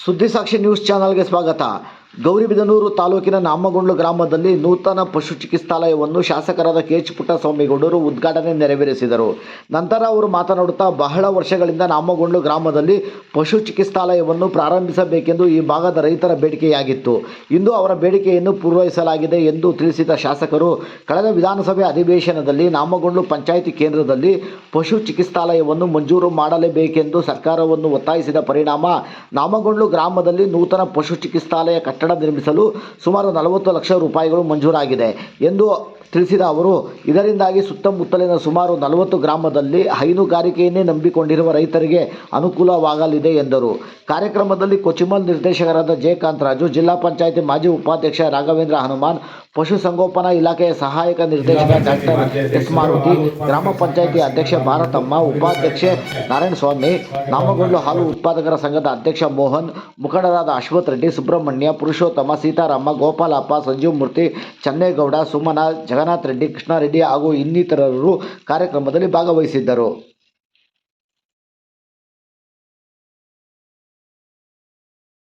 ಸುದ್ದಿಸಾಕ್ಷಿ news ಚಾನಲ್ಗೆ ಸ್ವಾಗತ. ಗೌರಿಬಿದನೂರು ತಾಲೂಕಿನ ನಾಮಗೊಂಡ್ಲು ಗ್ರಾಮದಲ್ಲಿ ನೂತನ ಪಶು ಚಿಕಿತ್ಸಾಲಯವನ್ನು ಶಾಸಕರಾದ ಕೆ.ಎಚ್. ಪುಟ್ಟಸ್ವಾಮಿಗೌಡರು ಉದ್ಘಾಟನೆ ನೆರವೇರಿಸಿದರು. ನಂತರ ಅವರು ಮಾತನಾಡುತ್ತಾ, ಬಹಳ ವರ್ಷಗಳಿಂದ ನಾಮಗೊಂಡ್ಲು ಗ್ರಾಮದಲ್ಲಿ ಪಶು ಚಿಕಿತ್ಸಾಲಯವನ್ನು ಪ್ರಾರಂಭಿಸಬೇಕೆಂದು ಈ ಭಾಗದ ರೈತರ ಬೇಡಿಕೆಯಾಗಿತ್ತು. ಇಂದು ಅವರ ಬೇಡಿಕೆಯನ್ನು ಪೂರೈಸಲಾಗಿದೆ ಎಂದು ತಿಳಿಸಿದ ಶಾಸಕರು, ಕಳೆದ ವಿಧಾನಸಭೆ ಅಧಿವೇಶನದಲ್ಲಿ ನಾಮಗೊಂಡ್ಲು ಪಂಚಾಯಿತಿ ಕೇಂದ್ರದಲ್ಲಿ ಪಶು ಚಿಕಿತ್ಸಾಲಯವನ್ನು ಮಂಜೂರು ಮಾಡಲೇಬೇಕೆಂದು ಸರ್ಕಾರವನ್ನು ಒತ್ತಾಯಿಸಿದ ಪರಿಣಾಮ ನಾಮಗೊಂಡ್ಲು ಗ್ರಾಮದಲ್ಲಿ ನೂತನ ಪಶು ಚಿಕಿತ್ಸಾಲಯ ಕಟ್ಟಡ ನಿರ್ಮಿಸಲು ಸುಮಾರು 40 ಲಕ್ಷ ರೂಪಾಯಿಗಳು ಮಂಜೂರಾಗಿದೆ ಎಂದು ತಿಳಿಸಿದ ಅವರು, ಇದರಿಂದಾಗಿ ಸುತ್ತಮುತ್ತಲಿನ ಸುಮಾರು 40 ಗ್ರಾಮದಲ್ಲಿ ಹೈನುಗಾರಿಕೆಯನ್ನೇ ನಂಬಿಕೊಂಡಿರುವ ರೈತರಿಗೆ ಅನುಕೂಲವಾಗಲಿದೆ ಎಂದರು. ಕಾರ್ಯಕ್ರಮದಲ್ಲಿ ಕೊಚಿಮಲ್ ನಿರ್ದೇಶಕರಾದ ಜೆ. ಕಾಂತರಾಜು, ಜಿಲ್ಲಾ ಪಂಚಾಯಿತಿ ಮಾಜಿ ಉಪಾಧ್ಯಕ್ಷ ರಾಘವೇಂದ್ರ ಹನುಮಾನ್, ಪಶುಸಂಗೋಪನಾ ಇಲಾಖೆಯ ಸಹಾಯಕ ನಿರ್ದೇಶಕ ಡಾಕ್ಟರ್ ಎಸ್. ಮಾರುತಿ, ಗ್ರಾಮ ಪಂಚಾಯಿತಿ ಅಧ್ಯಕ್ಷೆ ಭಾರತಮ್ಮ, ಉಪಾಧ್ಯಕ್ಷೆ ನಾರಾಯಣಸ್ವಾಮಿ, ನಾಮಗೊಂಡ್ಲು ಹಾಲು ಉತ್ಪಾದಕರ ಸಂಘದ ಅಧ್ಯಕ್ಷ ಮೋಹನ್, ಮುಖಂಡರಾದ ಅಶ್ವಥ್ ರೆಡ್ಡಿ, ಸುಬ್ರಹ್ಮಣ್ಯ, ಪುರುಷೋತ್ತಮ, ಸೀತಾರಾಮ, ಗೋಪಾಲಪ್ಪ, ಸಂಜೀವಮೂರ್ತಿ, ಚನ್ನೇಗೌಡ, ಸುಮನ, ಜಗನ್ನಾಥ್ ರೆಡ್ಡಿ, ಕೃಷ್ಣಾರೆಡ್ಡಿ ಹಾಗೂ ಇನ್ನಿತರರು ಕಾರ್ಯಕ್ರಮದಲ್ಲಿ ಭಾಗವಹಿಸಿದ್ದರು.